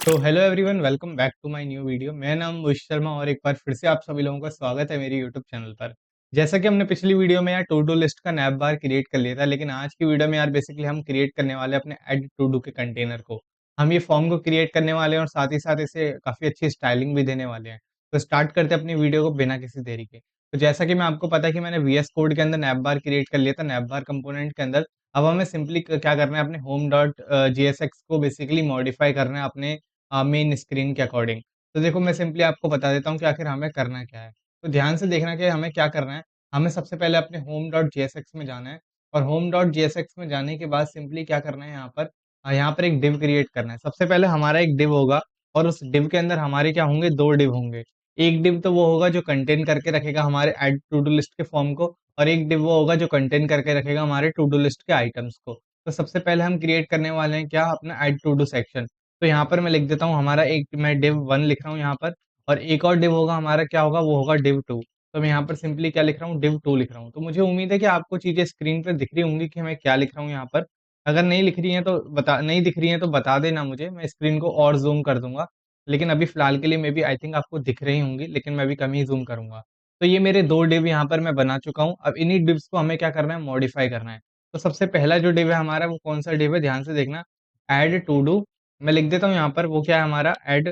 तो hello everyone, welcome back to my new video. मेरा नाम मोहित शर्मा और एक बार फिर से आप सभी लोगों का स्वागत है मेरे यूट्यूब चैनल पर। जैसा कि हमने पिछली वीडियो में यार टू डू लिस्ट का नैप बार क्रिएट कर लिया था, लेकिन आज की वीडियो में यार बेसिकली हम क्रिएट करने वाले हैं अपने ऐड टू डू के कंटेनर को। हम ये फॉर्म को क्रिएट करने वाले हैं और साथ ही साथ इसे काफ़ी अच्छी स्टाइलिंग भी देने वाले हैं। तो स्टार्ट करते हैं अपनी वीडियो को बिना किसी देरी के। तो जैसा कि मैं आपको पता है कि मैंने वीएस कोड के अंदर नैप बार क्रिएट कर लिया था, नैप बार कंपोनेंट के अंदर। अब हमें सिंपली क्या करना है, अपने होम डॉट जीएसएक्स को बेसिकली मॉडिफाई करना है अपने मेन स्क्रीन के अकॉर्डिंग। तो देखो, मैं सिंपली आपको बता देता हूँ कि आखिर हमें करना क्या है। तो ध्यान से देखना कि हमें क्या करना है। हमें सबसे पहले अपने होम डॉट जीएसएक्स में जाना है और होम डॉट जीएसएक्स में जाने के बाद सिंपली क्या करना है, यहाँ पर एक डिव क्रिएट करना है। सबसे पहले हमारा एक डिव होगा और उस डिव के अंदर हमारे क्या होंगे, 2 डिव होंगे। एक डिव तो वो होगा जो कंटेन करके रखेगा हमारे ऐड टू डू लिस्ट के फॉर्म को, और एक डिव वो होगा जो कंटेन करके रखेगा हमारे टू डू लिस्ट के आइटम्स को। तो सबसे पहले हम क्रिएट करने वाले हैं क्या, अपना ऐड टू डू सेक्शन। तो यहाँ पर मैं लिख देता हूँ हमारा एक, मैं div 1 लिख रहा हूँ यहाँ पर, और एक और div होगा हमारा, क्या होगा, वो होगा div 2। तो मैं यहाँ पर सिंपली क्या लिख रहा हूँ, div 2 लिख रहा हूँ। तो मुझे उम्मीद है कि आपको चीज़ें स्क्रीन पर दिख रही होंगी कि मैं क्या लिख रहा हूँ यहाँ पर। अगर नहीं लिख रही हैं तो नहीं दिख रही हैं तो बता देना मुझे, मैं स्क्रीन को और ज़ूम कर दूँगा। लेकिन अभी फ़िलहाल के लिए मे बी आई थिंक आपको दिख रही होंगी, लेकिन मैं अभी कम ही ज़ूम करूँगा। तो ये मेरे 2 डिव यहाँ पर मैं बना चुका हूँ। अब इन्हीं डिव्स को हमें क्या करना है, मॉडिफ़ाई करना है। तो सबसे पहला जो डिव है हमारा, वो कौन-सा डिव है, ध्यान से देखना, ऐड टू डू। मैं लिख देता हूँ यहाँ पर, वो क्या है हमारा, ऐड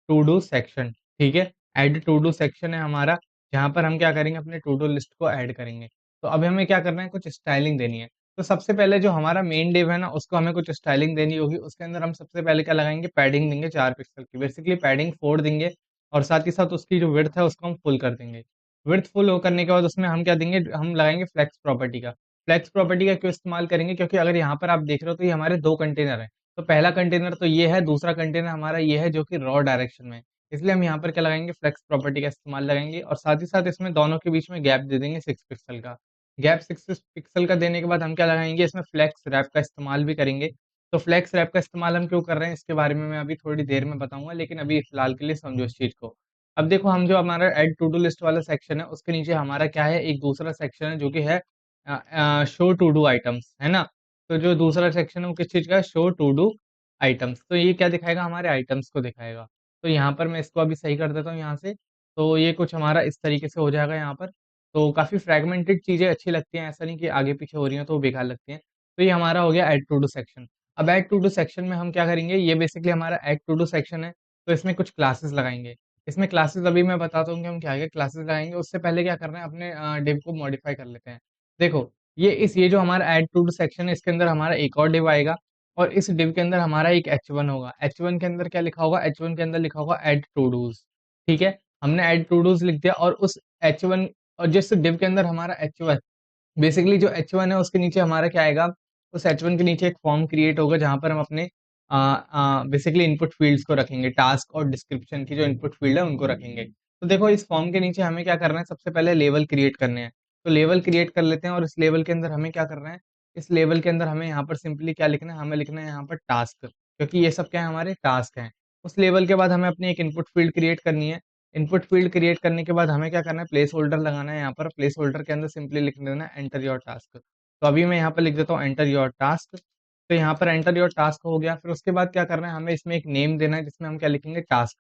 टू डू सेक्शन। ठीक है, ऐड टू डू सेक्शन है हमारा, जहाँ पर हम क्या करेंगे, अपने टू डू लिस्ट को ऐड करेंगे। तो अभी हमें क्या करना है, कुछ स्टाइलिंग देनी है। तो सबसे पहले जो हमारा मेन डिव है ना, उसको हमें कुछ स्टाइलिंग देनी होगी। उसके अंदर हम सबसे पहले क्या लगाएंगे, पैडिंग देंगे 4 पिक्सल की, बेसिकली पैडिंग 4 देंगे। और साथ ही साथ उसकी जो विड्थ है उसको हम फुल कर देंगे। विड्थ फुल हो करने के बाद उसमें हम क्या देंगे, हम लगाएंगे फ्लेक्स प्रॉपर्टी का। फ्लेक्स प्रॉपर्टी का क्यों इस्तेमाल करेंगे, क्योंकि अगर यहाँ पर आप देख रहे हो तो ये हमारे 2 कंटेनर हैं। तो पहला कंटेनर तो ये है, दूसरा कंटेनर हमारा ये है जो कि रॉ डायरेक्शन में है। इसलिए हम यहाँ पर क्या लगाएँगे, फ्लेक्स प्रॉपर्टी का इस्तेमाल लगाएँगे, और साथ ही साथ इसमें दोनों के बीच में गैप दे देंगे 6 पिक्सल का। गैप 6 पिक्सल का देने के बाद हम क्या लगाएँगे, इसमें फ्लेक्स रैप का इस्तेमाल भी करेंगे। तो फ्लेक्स रैप का इस्तेमाल हम क्यों कर रहे हैं, इसके बारे में मैं अभी थोड़ी देर में बताऊँगा, लेकिन अभी फ़िलहाल के लिए समझो इस चीज़ को। अब देखो, हम जो हमारा ऐड टू डू लिस्ट वाला सेक्शन है, उसके नीचे हमारा क्या है, एक दूसरा सेक्शन है जो कि है शो टू डू आइटम्स, है ना? तो जो दूसरा सेक्शन है वो किस चीज़ का है, शो टू डू आइटम्स। तो ये क्या दिखाएगा, हमारे आइटम्स को दिखाएगा। तो यहाँ पर मैं इसको अभी सही कर देता हूँ यहाँ से। तो ये कुछ हमारा इस तरीके से हो जाएगा यहाँ पर। तो काफ़ी फ्रैगमेंटेड चीज़ें अच्छी लगती हैं, ऐसा नहीं कि आगे-पीछे हो रही हैं तो वो बेकार लगती हैं। तो ये हमारा हो गया ऐड टू डू सेक्शन। अब ऐड टू डू सेक्शन में हम क्या करेंगे, ये बेसिकली हमारा ऐड टू डू सेक्शन है, तो इसमें कुछ क्लासेस लगाएँगे। इसमें क्लासेस अभी मैं बताता हूँ कि हम क्या-क्या क्लासेस लगाएँगे, उससे पहले क्या करना है, अपने डिव को मॉडिफ़ाई कर लेते हैं। देखो, ये जो हमारा ऐड टू डू सेक्शन है, इसके अंदर हमारा एक और डिव आएगा, और इस डिव के अंदर हमारा एक H1 होगा। H1 के अंदर क्या लिखा होगा, H1 के अंदर लिखा होगा ऐड टू डूज़। ठीक है? हमने ऐड टू डूज़ लिख दिया, और उस H1 और जिस डिव के अंदर हमारा H1, बेसिकली जो H1 है उसके नीचे हमारा क्या आएगा, उस H1 के नीचे एक फॉर्म क्रिएट होगा जहाँ पर हम अपने बेसिकली इनपुट फ़ील्ड्स को रखेंगे, टास्क और डिस्क्रिप्शन की जो इनपुट फ़ील्ड है उनको रखेंगे। तो देखो, इस फॉर्म के नीचे हमें क्या करना है, सबसे पहले लेवल क्रिएट करने हैं। तो लेवल क्रिएट कर लेते हैं, और इस लेवल के अंदर हमें क्या करना है, इस लेवल के अंदर हमें यहाँ पर सिंपली क्या लिखना है, हमें लिखना है यहाँ पर टास्क, क्योंकि ये सब क्या है, हमारे टास्क हैं। उस लेवल के बाद हमें अपनी एक इनपुट फ़ील्ड क्रिएट करनी है। इनपुट फ़ील्ड क्रिएट करने के बाद हमें क्या करना है, प्लेस होल्डर लगाना है यहाँ पर। प्लेस होल्डर के अंदर सिंपली लिख देना है एंटर योर टास्क। तो अभी मैं यहाँ पर लिख देता हूँ एंटर योर टास्क। तो यहाँ पर एंटर योर टास्क हो गया। फिर उसके बाद क्या करना है, हमें इसमें एक नेम देना है जिसमें हम क्या लिखेंगे, टास्क।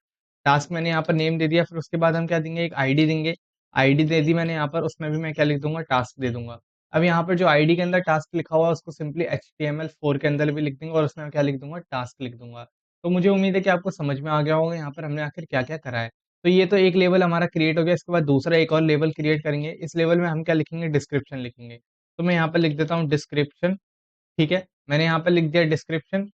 टास्क मैंने यहाँ पर नेम दे दिया, फिर उसके बाद हम क्या देंगे, एक आईडी देंगे। आईडी दे दी मैंने यहाँ पर, उसमें भी मैं क्या लिख दूँगा, टास्क दे दूँगा। अब यहाँ पर जो आईडी के अंदर टास्क लिखा हुआ है उसको सिंपली HTML4 के अंदर भी लिख देंगे, और उसमें मैं क्या लिख दूँगा, टास्क लिख दूँगा। तो मुझे उम्मीद है कि आपको समझ में आ गया होगा यहाँ पर हमने आखिर क्या-क्या करा है। तो ये तो एक लेवल हमारा क्रिएट हो गया, इसके बाद दूसरा एक और लेवल क्रिएट करेंगे। इस लेवल में हम क्या लिखेंगे, डिस्क्रिप्शन लिखेंगे। तो मैं यहाँ पर लिख देता हूँ डिस्क्रिप्शन। ठीक है? मैंने यहाँ पे लिख दिया डिस्क्रिप्शन,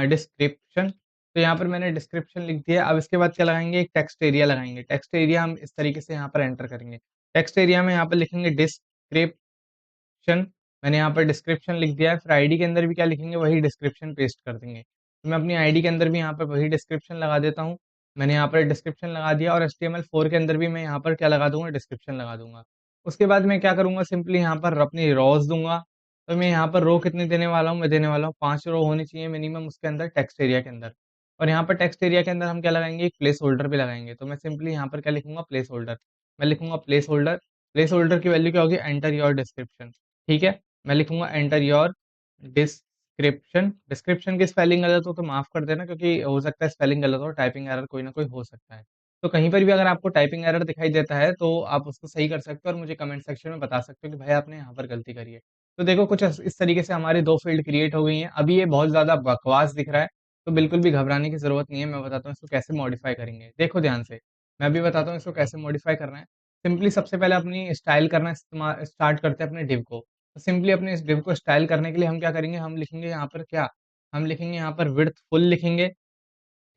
डिस्क्रिप्शन। तो यहाँ पर मैंने डिस्क्रिप्शन लिख दिया। अब इसके बाद क्या लगाएँगे, एक टेक्स्ट एरिया लगाएँगे। टेक्स्ट एरिया हम इस तरीके से यहाँ पर एंटर करेंगे। टेक्स्ट एरिया में यहाँ पर लिखेंगे डिस्क्रिप्शन। मैंने यहाँ पर डिस्क्रिप्शन लिख दिया है, फिर आईडी के अंदर भी क्या लिखेंगे, वही डिस्क्रिप्शन पेस्ट कर देंगे। तो मैं अपनी आईडी के अंदर भी यहाँ पर वही डिस्क्रिप्शन लगा देता हूँ। मैंने यहाँ पर डिस्क्रिप्शन लगा दिया, और HTML4 के अंदर भी मैं यहाँ पर क्या लगा दूँगा, डिस्क्रिप्शन लगा दूँगा। उसके बाद मैं क्या करूँगा, सिंपली यहाँ पर अपनी रॉज़ दूँगा। तो मैं यहाँ पर रो कितनी देने वाला हूँ, मैं देने वाला हूँ 5 रो होनी चाहिए मिनिमम उसके अंदर, टेक्स्ट एरिया के अंदर। और यहाँ पर टेक्स्ट एरिया के अंदर हम क्या लगाएँगे, एक प्लेस होल्डर भी लगाएँगे। तो मैं सिंपली यहाँ पर क्या लिखूँगा, प्लेस होल्डर। मैं लिखूँगा प्लेस होल्डर। प्लेस होल्डर की वैल्यू क्या होगी, एंटर योर डिस्क्रिप्शन। ठीक है? मैं लिखूँगा enter your description. Description description की स्पेलिंग गलत हो तो माफ़ कर देना, क्योंकि हो सकता है स्पेलिंग गलत हो, टाइपिंग एरर कोई ना कोई हो सकता है। तो कहीं पर भी अगर आपको टाइपिंग एरर दिखाई देता है, तो आप उसको सही कर सकते हो और मुझे कमेंट सेक्शन में बता सकते हो कि भाई आपने यहाँ पर गलती करी है। तो देखो कुछ इस तरीके से हमारी 2 फ़ील्ड क्रिएट हो गई हैं। अभी ये बहुत ज़्यादा बकवास दिख रहा है, तो बिल्कुल भी घबराने की ज़रूरत नहीं है। मैं बताता हूँ इसको कैसे मॉडिफ़ाई करेंगे। देखो ध्यान से, मैं अभी बताता हूँ इसको कैसे मॉडिफ़ाई करना है। सिंपली सबसे पहले अपनी स्टाइल करना स्टार्ट करते हैं अपने डिव को। तो सिंपली अपने इस डिव को स्टाइल करने के लिए हम क्या करेंगे, हम लिखेंगे यहाँ पर क्या, हम लिखेंगे यहाँ पर विड्थ फुल लिखेंगे,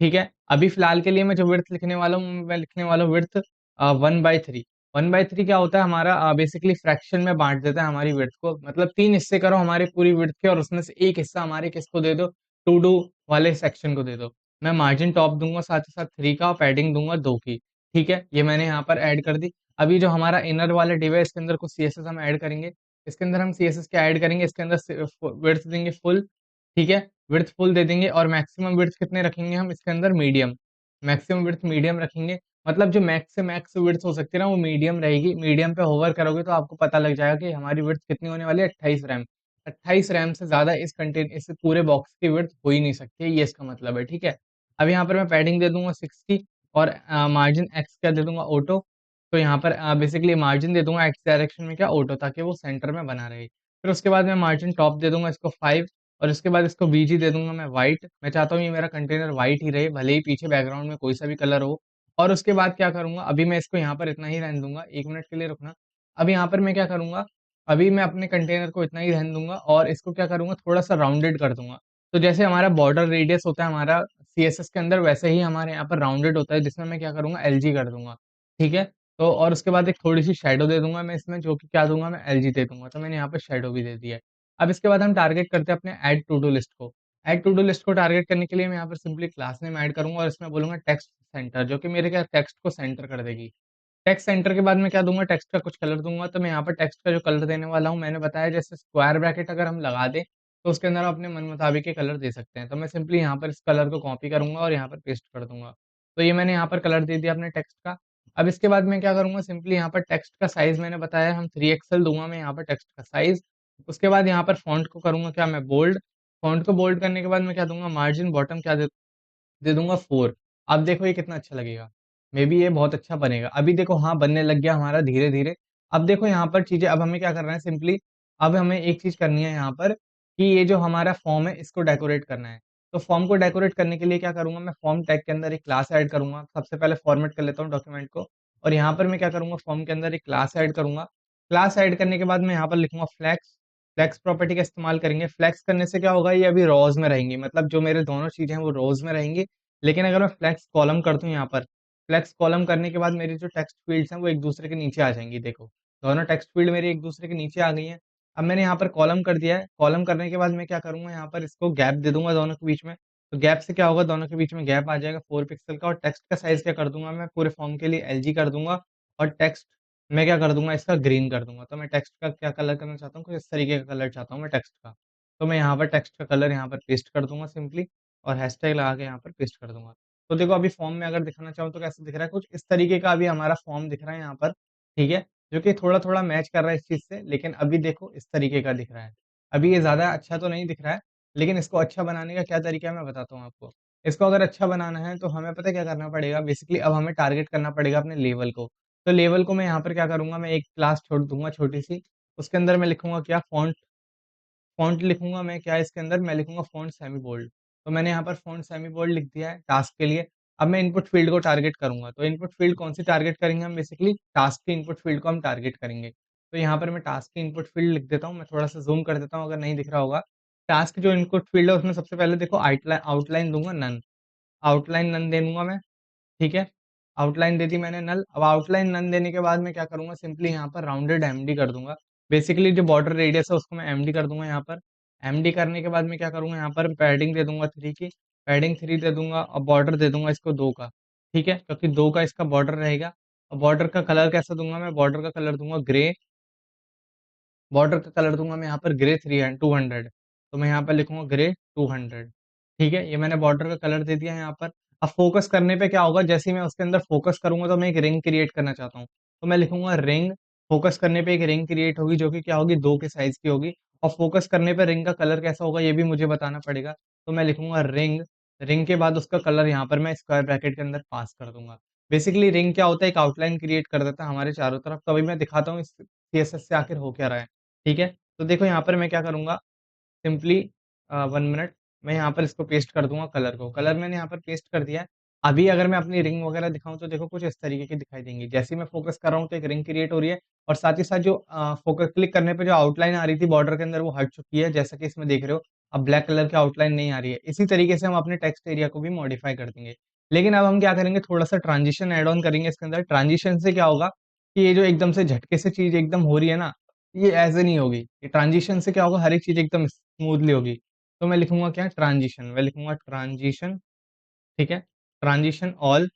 ठीक है? अभी फ़िलहाल के लिए मैं जो विड्थ लिखने वाला हूँ, मैं लिखने वाला हूँ विड्थ 1/3। 1/3 क्या होता है हमारा, बेसिकली फ्रैक्शन में बाँट देता है हमारी विड्थ को। मतलब 3 हिस्से करो हमारी पूरी विड्थ के और उसमें से 1 हिस्सा हमारे किसको दे दो, टू डू वाले सेक्शन को दे दो। मैं मार्जिन टॉप दूँगा, साथ ही साथ 3 का, पैडिंग दूँगा 2 की, ठीक है? ये मैंने यहाँ पर ऐड कर दी। अभी जो हमारा इनर वाला डिव है, इसके अंदर कुछ सीएसएस हम ऐड करेंगे। इसके अंदर हम सीएसएस क्या ऐड करेंगे, इसके अंदर विड्थ देंगे फुल, ठीक है? विड्थ फुल दे देंगे और मैक्सिमम विड्थ कितने रखेंगे हम इसके अंदर, मीडियम। मैक्सिमम विड्थ मीडियम रखेंगे, मतलब जो मैक्स से मैक्स विड्थ हो सकती है ना, वो मीडियम रहेगी। मीडियम पे होवर करोगे तो आपको पता लग जाएगा कि हमारी विड्थ कितनी होने वाली है, 28 रैम। 28 रैम से ज़्यादा इस पूरे बॉक्स की विड्थ हो ही नहीं सकती है, ये इसका मतलब है, ठीक है? अब यहाँ पर मैं पैडिंग दे दूँगा 60 और मार्जिन एक्स क्या दे दूँगा, ऑटो। तो यहाँ पर बेसिकली मार्जिन दे दूँगा एक्स डायरेक्शन में क्या, ऑटो, ताकि वो सेंटर में बना रहे। फिर उसके बाद मैं मार्जिन टॉप दे दूँगा इसको 5 और उसके बाद इसको बीजी दे दूँगा मैं व्हाइट। मैं चाहता हूँ ये मेरा कंटेनर व्हाइट ही रहे, भले ही पीछे बैकग्राउंड में कोई सा भी कलर हो। और उसके बाद क्या करूँगा, अभी मैं इसको यहाँ पर इतना ही रहने दूँगा, 1 मिनट के लिए रुकना। अब यहाँ पर मैं क्या करूँगा, अभी मैं अपने कंटेनर को इतना ही रहने दूँगा और इसको क्या करूँगा, थोड़ा-सा राउंडेड कर दूँगा। तो जैसे हमारा बॉर्डर रेडियस होता है हमारा सीएसएस के अंदर, वैसे ही हमारे यहाँ पर राउंडेड होता है, जिसमें मैं क्या करूँगा, एलजी कर दूँगा, ठीक है? तो और उसके बाद एक थोड़ी-सी शैडो दे दूँगा मैं इसमें, जो कि क्या दूँगा मैं, एलजी दे दूँगा। तो मैंने यहाँ पे शैडो भी दे दिया है। अब इसके बाद हम टारगेट करते हैं अपने ऐड टू डू लिस्ट को। ऐड टू डू लिस्ट को टारगेट करने के लिए मैं यहाँ पर सिंपली क्लास नेम ऐड करूँगा और इसमें बोलूँगा टेक्स्ट सेंटर, जो कि मेरे क्या टेक्स्ट को सेंटर कर देगी। टेक्स्ट सेंटर के बाद मैं क्या दूँगा, टेक्स्ट का कुछ कलर दूँगा। तो मैं यहाँ पर टेक्स्ट का जो कलर देने वाला हूँ, मैंने बताया जैसे स्क्वायर ब्रैकेट अगर हम लगा दें, तो उसके अंदर आप अपने मन मुताबिक के कलर दे सकते हैं। तो मैं सिंपली यहाँ पर इस कलर को कॉपी करूँगा और यहाँ पर पेस्ट कर दूँगा। तो ये मैंने यहाँ पर कलर दे दिया अपने टेक्स्ट का। अब इसके बाद मैं क्या करूँगा, सिंपली यहाँ पर टेक्स्ट का साइज़ मैंने बताया हम 3 एक्सेल दूँगा मैं यहाँ पर टेक्स्ट का साइज़। उसके बाद यहाँ पर फ़ॉन्ट को करूँगा क्या मैं, बोल्ड। फ़ॉन्ट को बोल्ड करने के बाद मैं क्या दूँगा, मार्जिन बॉटम क्या दे दे दूँगा 4। अब देखो ये कितना अच्छा लगेगा। मेबी ये बहुत अच्छा बनेगा। अभी देखो हाँ, बनने लग गया हमारा धीरे-धीरे। अब देखो यहाँ पर चीज़ें, अब हमें क्या करना है सिंपली, अब हमें एक चीज़ करनी है यहाँ पर कि ये जो हमारा फॉर्म है इसको डेकोरेट करना है। तो फॉर्म को डेकोरेट करने के लिए क्या करूँगा, मैं फॉर्म टैग के अंदर एक क्लास ऐड करूँगा। सबसे पहले फॉर्मेट कर लेता हूँ डॉक्यूमेंट को और यहाँ पर मैं क्या करूँगा, फॉर्म के अंदर एक क्लास ऐड करूँगा। क्लास ऐड करने के बाद मैं यहाँ पर लिखूँगा फ्लेक्स। फ्लेक्स प्रॉपर्टी का इस्तेमाल करेंगे। फ्लेक्स करने से क्या होगा, ये अभी रोज़ में रहेंगी, मतलब जो मेरे दोनों चीज़ें हैं वो रोज़ में रहेंगी। लेकिन अगर मैं फ्लेक्स कॉलम कर दूँ यहाँ पर, फ्लेक्स कॉलम करने के बाद मेरी जो टेक्स्ट फ़ील्ड्स हैं वो एक-दूसरे के नीचे आ जाएँगी देखो। दोनों टेक्स्ट फ़ील्ड मेरी एक-दूसरे के नीचे आ गई हैं। अब मैंने यहाँ पर कॉलम कर दिया है, कॉलम करने के बाद मैं क्या करूँगा, यहाँ पर इसको गैप दे दूँगा दोनों के बीच में। तो गैप से क्या होगा, दोनों के बीच में गैप आ जाएगा 4 पिक्सल का और टेक्स्ट का साइज़ क्या कर दूँगा मैं, पूरे फ़ॉर्म के लिए एलजी कर दूँगा और टेक्स्ट मैं क्या कर दूँगा, इसका ग्रीन कर दूँगा। तो मैं टेक्स्ट का क्या कलर करना चाहता हूँ, कुछ इस तरीके का कलर चाहता हूँ मैं टेक्स्ट का। तो मैं यहाँ पर टेक्स्ट का कलर यहाँ पर पेस्ट कर दूँगा सिंपली और हैशटैग लगा के यहाँ पर पेस्ट कर दूँगा। तो देखो अभी फॉर्म में अगर दिखाना चाहूँ तो कैसे दिख रहा है, कुछ इस तरीके का अभी हमारा फॉर्म दिख रहा है यहाँ पर, ठीक है? जो कि थोड़ा-थोड़ा मैच कर रहा है इस चीज़ से, लेकिन अभी देखो इस तरीके का दिख रहा है। अभी ये ज़्यादा अच्छा तो नहीं दिख रहा है, लेकिन इसको अच्छा बनाने का क्या तरीका है मैं बताता हूँ आपको। इसको अगर अच्छा बनाना है तो हमें पता है क्या करना पड़ेगा, बेसिकली अब हमें टारगेट करना पड़ेगा अपने लेवल को। तो लेवल को मैं यहाँ पर क्या करूँगा, मैं एक क्लास छोड़ दूँगा छोटी-सी, उसके अंदर मैं लिखूँगा क्या, फ़ॉन्ट। फ़ॉन्ट लिखूँगा मैं क्या इसके अंदर, मैं लिखूँगा फ़ॉन्ट सेमी बोल्ड। तो मैंने यहाँ पर फ़ॉन्ट सेमी बोल्ड लिख दिया है टास्क के लिए। अब मैं इनपुट फ़ील्ड को टारगेट करूँगा। तो इनपुट फ़ील्ड कौन-सी टारगेट करेंगे हम, बेसिकली टास्क के इनपुट फ़ील्ड को हम टारगेट करेंगे। तो यहाँ पर मैं टास्क की इनपुट फ़ील्ड लिख देता हूँ, मैं थोड़ा-सा ज़ूम कर देता हूँ अगर नहीं दिख रहा होगा। टास्क जो इनपुट फ़ील्ड है उसमें सबसे पहले देखो आउटलाइन दूँगा नन। आउटलाइन नन दे दूँगा मैं। ठीक है? आउटलाइन दे दी मैंने नल। अब आउटलाइन नन देने के बाद मैं क्या करूँगा, सिंपली यहाँ पर राउंडेड एमडी कर दूँगा। बेसिकली जो बॉर्डर रेडियस है उसको मैं एमडी कर दूँगा यहाँ पर। एमडी करने के बाद मैं क्या करूँगा, यहाँ पर पैडिंग दे दूँगा 3 की, पैडिंग 3 दे दूँगा और बॉर्डर दे दूँगा इसको 2 का। ठीक है? क्योंकि 2 का इसका बॉर्डर रहेगा। और बॉर्डर का कलर कैसा दूँगा मैं, बॉर्डर का कलर दूँगा ग्रे। बॉर्डर का कलर दूँगा मैं यहाँ पर ग्रे 200। तो मैं यहाँ पर लिखूँगा ग्रे 200। ठीक है? ये मैंने बॉर्डर का कलर दे दिया है यहाँ पर। अब फ़ोकस करने पे क्या होगा, जैसे ही मैं उसके अंदर फ़ोकस करूँगा तो मैं एक रिंग क्रिएट करना चाहता हूँ। तो मैं लिखूँगा रिंग, फ़ोकस करने पे एक रिंग क्रिएट होगी जो कि क्या होगी, 2 के साइज़ की होगी और फ़ोकस करने पे रिंग का कलर कैसा होगा ये भी मुझे बताना पड़ेगा। तो मैं लिखूँगा रिंग, रिंग के बाद उसका कलर यहाँ पर मैं स्क्वायर ब्रैकेट के अंदर पास कर दूँगा। बेसिकली रिंग क्या होता है, एक आउटलाइन क्रिएट कर देता है हमारे चारों तरफ। तो अभी मैं दिखाता हूँ इस सीएसएस से आखिर हो क्या रहा है, ठीक है? तो देखो यहाँ पर मैं क्या करूँगा, सिंपली 1 मिनट, मैं यहाँ पर इसको पेस्ट कर दूँगा कलर को। कलर मैंने यहाँ पर पेस्ट कर दिया है। अभी अगर मैं अपनी रिंग वगैरह दिखाऊँ तो देखो कुछ इस तरीके की दिखाई देंगी। जैसे ही मैं फ़ोकस कर रहा हूँ तो एक रिंग क्रिएट हो रही है और साथ ही साथ जो फ़ोकस क्लिक करने पे जो आउटलाइन आ रही थी बॉर्डर के अंदर वो हट चुकी है, जैसा कि इसमें देख रहे हो। अब ब्लैक कलर की आउटलाइन नहीं आ रही है। इसी तरीके से हम अपने टेक्स्ट एरिया को भी मॉडिफ़ाई कर देंगे। लेकिन अब हम क्या करेंगे, थोड़ा-सा ट्रांज़िशन ऐड ऑन करेंगे इसके अंदर। ट्रांज़िशन से क्या होगा कि ये जो एकदम से झटके से चीज़ एकदम हो रही है ना, ये ऐसे नहीं होगी। ये ट्रांज़िशन से क्या होगा, हर एक चीज़ एकदम स्मूथली होगी। तो मैं लिखूँगा क्या, ट्रांज़िशन, मैं लिखूँगा ट्रांज़िशन, ठीक है? ट्रांज़िशन ऑल,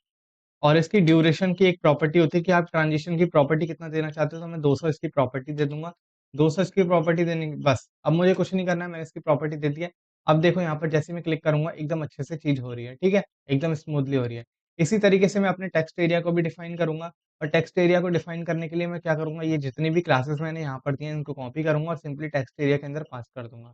और इसकी ड्यूरेशन की एक प्रॉपर्टी होती है कि आप ट्रांज़िशन की प्रॉपर्टी कितना देना चाहते हो, तो मैं 200 इसकी प्रॉपर्टी दे दूँगा। 200 इसकी प्रॉपर्टी देने के बस, अब मुझे कुछ नहीं करना है, मैंने इसकी प्रॉपर्टी दे दी है। अब देखो यहाँ पर जैसे ही मैं क्लिक करूँगा एकदम अच्छे से चीज़ हो रही है, ठीक है? एकदम स्मूथली हो रही है। इसी तरीके से मैं अपने टेक्स्ट एरिया को भी डिफ़ाइन करूँगा और टेक्स्ट एरिया को डिफ़ाइन करने के लिए मैं क्या करूँगा, ये जितनी भी क्लासेस मैंने यहाँ पर दी हैं इनको कॉपी करूँगा और सिंपली टेक्स्ट एरिया के अंदर पास कर दूँगा।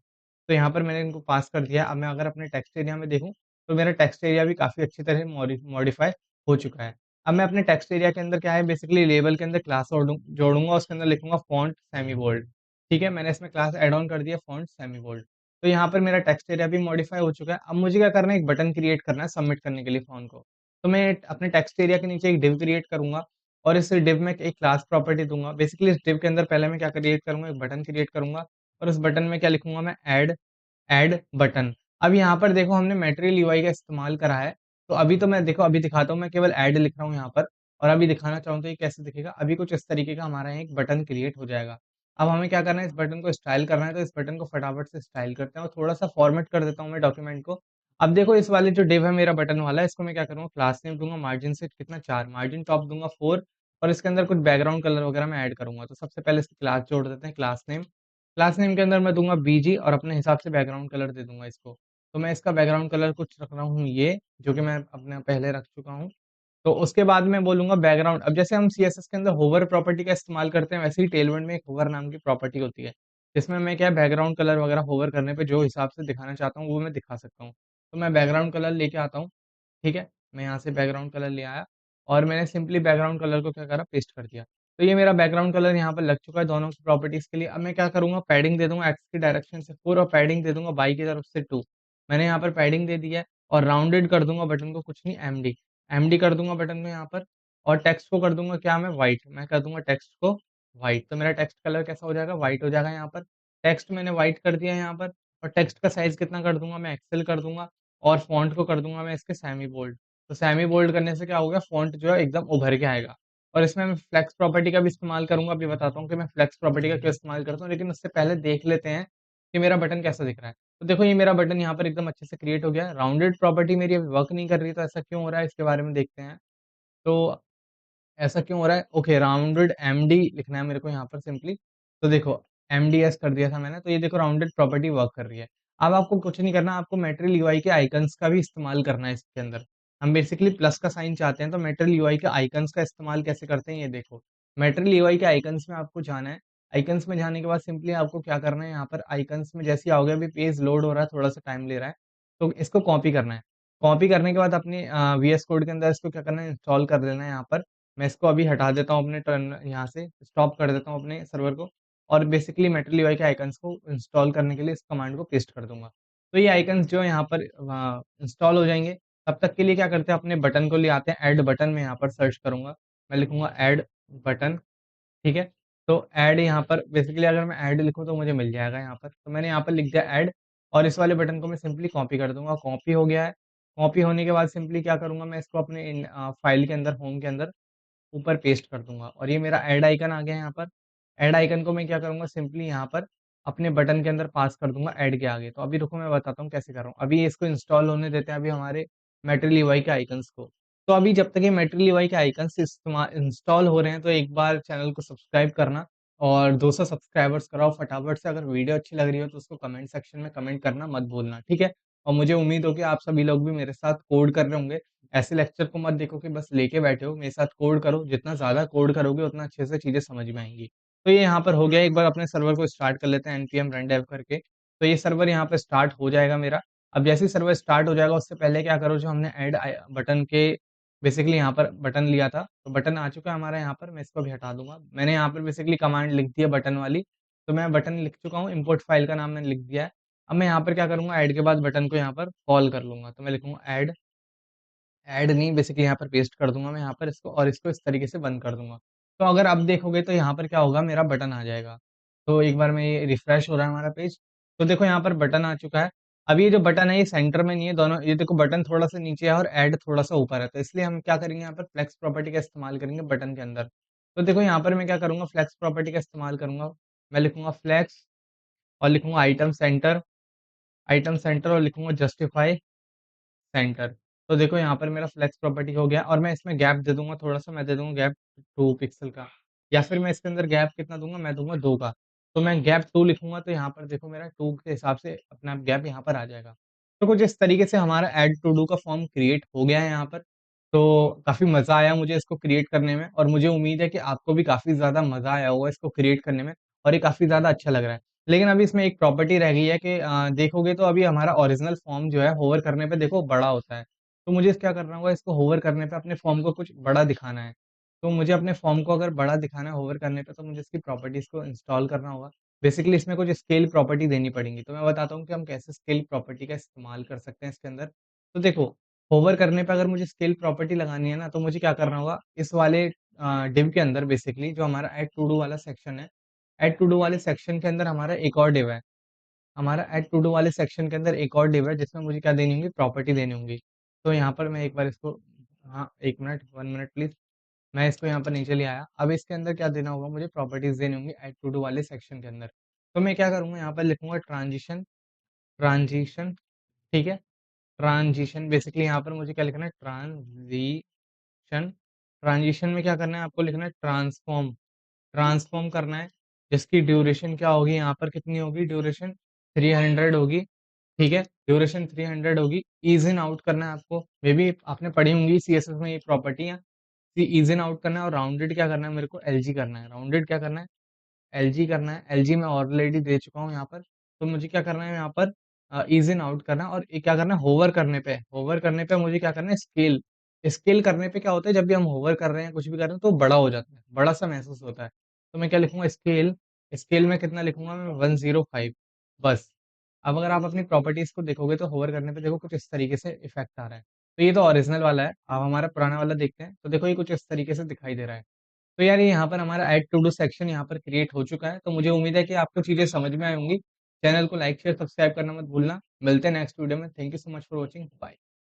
तो यहाँ पर मैंने इनको पास कर दिया। अब मैं अगर अपने टेक्स्ट एरिया में देखूँ, तो मेरा टेक्स्ट एरिया भी काफ़ी अच्छी तरह मॉडिफ़ाई हो चुका है। अब मैं अपने टेक्स्ट एरिया के अंदर क्या है, बेसिकली लेबल के अंदर क्लास जोड़ूँगा, उसके अंदर लिखूँगा फ़ॉन्ट सेमी बोल्ड, ठीक है? मैंने इसमें क्लास ऐड ऑन कर दिया फ़ॉन्ट सेमी बोल्ड। तो यहाँ पर मेरा टेक्स्ट एरिया भी मॉडिफ़ाई हो चुका है। अब मुझे क्या करना है, एक बटन क्रिएट करना है सबमिट करने के लिए फ़ॉन्ट को। तो मैं अपने टेक्स्ट एरिया के नीचे एक डिव क्रिएट करूँगा और इस डिव में एक क्लास प्रॉपर्टी दूँगा। बेसिकली इस डिव के अंदर पहले मैं क्या क्रिएट करूँगा, एक बटन क्रिएट करूँगा और उस बटन में क्या लिखूँगा मैं, ऐड ऐड बटन। अब यहाँ पर देखो हमने मटेरियल यूआई का इस्तेमाल करा है, तो अभी तो मैं देखो अभी दिखाता हूँ, मैं केवल ऐड लिख रहा हूँ यहाँ पर और अभी दिखाना चाहूँ तो ये कैसे दिखेगा। अभी कुछ इस तरीके का हमारा यहाँ एक बटन क्रिएट हो जाएगा। अब हमें क्या करना है, इस बटन को स्टाइल करना है, तो इस बटन को फटाफट से स्टाइल करते हैं और थोड़ा-सा फॉर्मेट कर देता हूँ मैं डॉक्यूमेंट को। अब देखो इस वाले जो डिव है मेरा बटन वाला, इसको मैं क्या करूँगा, क्लास नेम दूँगा मार्जिन से कितना 4, मार्जिन टॉप दूँगा 4 और इसके अंदर कुछ बैकग्राउंड कलर वगैरह मैं ऐड करूँगा। तो सबसे पहले इसकी क्लास जोड़ देते हैं, क्लास नेम। क्लास नेम के अंदर मैं दूँगा बीजी और अपने हिसाब से बैकग्राउंड कलर दे दूँगा इसको। तो मैं इसका बैकग्राउंड कलर कुछ रख रहा हूँ ये, जो कि मैं अपने पहले रख चुका हूँ। तो उसके बाद मैं बोलूँगा बैकग्राउंड। अब जैसे हम सीएसएस के अंदर होवर प्रॉपर्टी का इस्तेमाल करते हैं, वैसे ही टेलविंड में एक होवर नाम की प्रॉपर्टी होती है, जिसमें मैं क्या है, बैकग्राउंड कलर वगैरह होवर करने पे जो हिसाब से दिखाना चाहता हूँ, वो मैं दिखा सकता हूँ। तो मैं बैकग्राउंड कलर लेके आता हूँ, ठीक है? मैं यहाँ से बैकग्राउंड कलर ले आया और मैंने सिंपली बैकग्राउंड कलर को क्या करा, पेस्ट कर दिया। तो ये मेरा बैकग्राउंड कलर यहाँ पर लग चुका है दोनों की प्रॉपर्टीज़ के लिए। अब मैं क्या करूँगा, पैडिंग दे दूँगा एक्स की डायरेक्शन से 4 और पैडिंग दे दूँगा वाई की तरफ से 2। मैंने यहाँ पर पैडिंग दे दी है और राउंडेड कर दूँगा बटन को, कुछ नहीं एमडी। एमडी कर दूँगा बटन को यहाँ पर और टेक्स्ट को कर दूँगा क्या मैं, व्हाइट। मैं कर दूँगा टेक्स्ट को व्हाइट। तो मेरा टेक्स्ट कलर कैसा हो जाएगा, व्हाइट हो जाएगा यहाँ पर। टेक्स्ट मैंने व्हाइट कर दिया यहाँ पर और टेक्स्ट का साइज़ कितना कर दूँगा मैं, एक्सेल कर दूँगा और फ़ॉन्ट को कर दूँगा मैं इसके सेमी बोल्ड। तो सेमी बोल्ड करने से क्या होगा, फ़ॉन्ट जो है एकदम उभर के आएगा। और इसमें मैं फ्लेक्स प्रॉपर्टी का भी इस्तेमाल करूँगा, अभी बताता हूँ कि मैं फ्लेक्स प्रॉपर्टी का क्यों इस्तेमाल करता हूँ, लेकिन उससे पहले देख लेते हैं कि मेरा बटन कैसा दिख रहा है। तो देखो ये मेरा बटन यहाँ पर एकदम अच्छे से क्रिएट हो गया है। राउंडेड प्रॉपर्टी मेरी अभी वर्क नहीं कर रही है, तो ऐसा क्यों हो रहा है इसके बारे में देखते हैं। तो ऐसा क्यों हो रहा है? ओके, राउंडेड एमडी लिखना है मेरे को यहाँ पर सिंपली। तो देखो एमडीएस कर दिया था मैंने, तो ये देखो राउंडेड प्रॉपर्टी वर्क कर रही है। अब आपको कुछ नहीं करना, आपको मटेरियल यूआई के आइकन्स का भी इस्तेमाल करना है इसके अंदर। हम बेसिकली प्लस का साइन चाहते हैं, तो मटेरियल यूआई के आइकन्स का इस्तेमाल कैसे करते हैं ये देखो। मटेरियल यूआई के आइकन्स में आपको जाना है। आइकन्स में जाने के बाद सिंपली आपको क्या करना है, यहाँ पर आइकन्स में जैसे ही आओगे, अभी पेज लोड हो रहा है, थोड़ा-सा टाइम ले रहा है, तो इसको कॉपी करना है। कॉपी करने के बाद अपनी वीएस कोड के अंदर इसको क्या करना है, इंस्टॉल कर देना है यहाँ पर। मैं इसको अभी हटा देता हूँ अपने टर्न यहाँ से, स्टॉप कर देता हूँ अपने सर्वर को और बेसिकली मेटल यूआई के आइकन्स को इंस्टॉल करने के लिए इस कमांड को पेस्ट कर दूँगा। तो ये आइकन्स जो यहाँ पर इंस्टॉल हो जाएँगे, तब तक के लिए क्या करते हैं, अपने बटन को ले आते हैं, ऐड बटन में यहाँ पर सर्च करूँगा। मैं लिखूँगा ऐड बटन, ठीक है? तो ऐड यहाँ पर बेसिकली अगर मैं ऐड लिखूँ तो मुझे मिल जाएगा यहाँ पर। तो मैंने यहाँ पर लिख दिया ऐड और इस वाले बटन को मैं सिंपली कॉपी कर दूँगा, कॉपी हो गया है। कॉपी होने के बाद सिंपली क्या करूँगा, मैं इसको अपने फ़ाइल के अंदर, होम के अंदर ऊपर पेस्ट कर दूँगा और ये मेरा ऐड आइकन आ गया यहाँ पर। ऐड आइकन को मैं क्या करूँगा, सिंपली यहाँ पर अपने बटन के अंदर पास कर दूँगा ऐड के आगे। तो अभी रुको मैं बताता हूँ कैसे कर रहा हूँ। अभी इसको इंस्टॉल होने देते हैं अभी हमारे मेटल यूआई के आइकन्स को। तो अभी जब तक ये मेटल यूआई के आइकन्स इंस्टॉल हो रहे हैं, तो एक बार चैनल को सब्सक्राइब करना और 200 सब्सक्राइबर्स कराओ फटाफट से। अगर वीडियो अच्छी लग रही हो तो उसको कमेंट सेक्शन में कमेंट करना मत भूलना, ठीक है? और मुझे उम्मीद हो कि आप सभी लोग भी मेरे साथ कोड कर रहे होंगे। ऐसे लेक्चर को मत देखो कि बस लेके बैठे हो, मेरे साथ कोड करो, जितना ज़्यादा कोड करोगे उतना अच्छे से चीज़ें समझ में आएँगी। तो ये यहाँ पर हो गया, एक बार अपने सर्वर को स्टार्ट कर लेते हैं npm run dev करके। तो ये सर्वर यहाँ पे स्टार्ट हो जाएगा मेरा। अब जैसे ही सर्वर स्टार्ट हो जाएगा उससे पहले क्या करो, जो हमने ऐड बटन के बेसिकली यहाँ पर बटन लिया था, तो बटन आ चुका है हमारा यहाँ पर, मैं इसको भी हटा दूँगा। मैंने यहाँ पर बेसिकली कमांड लिख दी है बटन वाली, तो मैं बटन लिख चुका हूँ, इम्पोर्ट फाइल का नाम मैंने लिख दिया है। अब मैं यहाँ पर क्या करूँगा, ऐड के बाद बटन को यहाँ पर कॉल कर लूँगा, तो मैं लिखूँगा ऐड, ऐड नहीं बेसिकली यहाँ पर पेस्ट कर दूँगा मैं यहाँ पर इसको, और इसको इस तरीके से बंद कर दूँगा। तो अगर आप देखोगे तो यहाँ पर क्या होगा, मेरा बटन आ जाएगा। तो एक बार मैं ये रिफ्रेश हो रहा है हमारा पेज, तो देखो यहाँ पर बटन आ चुका है। अब ये जो बटन है ये सेंटर में नहीं है, दोनों ये देखो बटन थोड़ा-सा नीचे है और ऐड थोड़ा-सा ऊपर है। तो इसलिए हम क्या करेंगे, यहाँ पर फ्लेक्स प्रॉपर्टी का इस्तेमाल करेंगे बटन के अंदर। तो देखो यहाँ पर मैं क्या करूँगा, फ्लेक्स प्रॉपर्टी का इस्तेमाल करूँगा। मैं लिखूँगा फ्लेक्स और लिखूँगा आइटम सेंटर और लिखूँगा जस्टिफाई सेंटर। तो देखो यहाँ पर मेरा फ्लेक्स प्रॉपर्टी हो गया, और मैं इसमें गैप दे दूँगा थोड़ा-सा, मैं दे दूँगा गैप 2 पिक्सल का, या फिर मैं इसके अंदर गैप कितना दूँगा, मैं दूँगा 2 का। तो मैं गैप 2 लिखूँगा तो यहाँ पर देखो मेरा 2 के हिसाब से अपने आप गैप यहाँ पर आ जाएगा। तो कुछ इस तरीके से हमारा ऐड टू डू का फॉर्म क्रिएट हो गया है यहाँ पर। तो काफ़ी मज़ा आया मुझे इसको क्रिएट करने में, और मुझे उम्मीद है कि आपको भी काफ़ी ज़्यादा मज़ा आया होगा इसको क्रिएट करने में, और ये काफ़ी ज़्यादा अच्छा लग रहा है। लेकिन अभी इसमें एक प्रॉपर्टी रह गई है कि देखोगे तो अभी हमारा ओरिजिनल फॉर्म जो है होवर करने पे देखो बड़ा होता है। तो मुझे क्या करना होगा, इसको होवर करने पे अपने फॉर्म को कुछ बड़ा दिखाना है। तो मुझे अपने फॉर्म को अगर बड़ा दिखाना है होवर करने पे, तो मुझे इसकी प्रॉपर्टीज़ को इंस्टॉल करना होगा। बेसिकली इसमें कुछ स्केल प्रॉपर्टी देनी पड़ेंगी। तो मैं बताता हूँ कि हम कैसे स्केल प्रॉपर्टी का इस्तेमाल कर सकते हैं इसके अंदर। तो देखो, होवर करने पे अगर मुझे स्केल प्रॉपर्टी लगानी है ना, तो मुझे क्या करना होगा, इस वाले डिव के अंदर बेसिकली जो हमारा ऐड टू डू वाला सेक्शन है, ऐड टू डू वाले सेक्शन के अंदर हमारा एक और डिव है। हमारा ऐड टू डू वाले सेक्शन के अंदर एक और डिव है जिसमें मुझे क्या देनी होंगी, प्रॉपर्टी देनी होंगी। तो यहाँ पर मैं एक बार इसको, हाँ, 1 मिनट, 1 मिनट प्लीज़। मैं इसको यहाँ पर नीचे ले आया। अब इसके अंदर क्या देना होगा, मुझे प्रॉपर्टीज़ देनी होंगी ऐड टू डू वाले सेक्शन के अंदर। तो मैं क्या करूँगा, यहाँ पर लिखूँगा ट्रांज़िशन, ट्रांज़िशन, ठीक है? ट्रांज़िशन बेसिकली यहाँ पर मुझे क्या लिखना है, ट्रांज़िशन में क्या करना है, आपको लिखना है ट्रांसफ़ॉर्म, ट्रांसफ़ॉर्म करना है, जिसकी ड्यूरेशन क्या होगी, यहाँ पर कितनी होगी ड्यूरेशन, 300 होगी, ठीक है? ड्यूरेशन 300 होगी। ईज़ इन आउट करना है आपको, मेबी आपने पढ़ी होंगी सीएसएस में ये प्रॉपर्टियाँ, कि ईज़ इन आउट करना है, और राउंडेड क्या करना है, मेरे को एलजी करना है। राउंडेड क्या करना है, एलजी करना है। एलजी मैं ऑलरेडी दे चुका हूँ यहाँ पर। तो मुझे क्या करना है यहाँ पर, ईज़ इन आउट करना है, और ये क्या करना है, होवर करने पे मुझे क्या करना है, स्केल। स्केल करने पे क्या होता है, जब भी हम होवर कर रहे हैं, कुछ भी कर रहे हैं, तो बड़ा हो जाता है, बड़ा-सा महसूस होता है। तो मैं क्या लिखूँगा, स्केल, स्केल में कितना लिखूँगा मैं, 105, बस। अब अगर आप अपनी प्रॉपर्टीज़ को देखोगे तो होवर करने पे देखो कुछ इस तरीके से इफ़ेक्ट आ रहा है। तो ये तो ओरिजिनल वाला है। अब हमारा पुराना वाला देखते हैं। तो देखो ये कुछ इस तरीके से दिखाई दे रहा है। तो यार ये यहाँ पर हमारा ऐड टू डू सेक्शन यहाँ पर क्रिएट हो चुका है। तो मुझे उम्मीद है कि आपको चीज़ें समझ में आई होंगी। चैनल को लाइक, शेयर, सब्सक्राइब करना मत भूलना। मिलते हैं नेक्स्ट वीडियो में। Thank you so much for watching. Bye.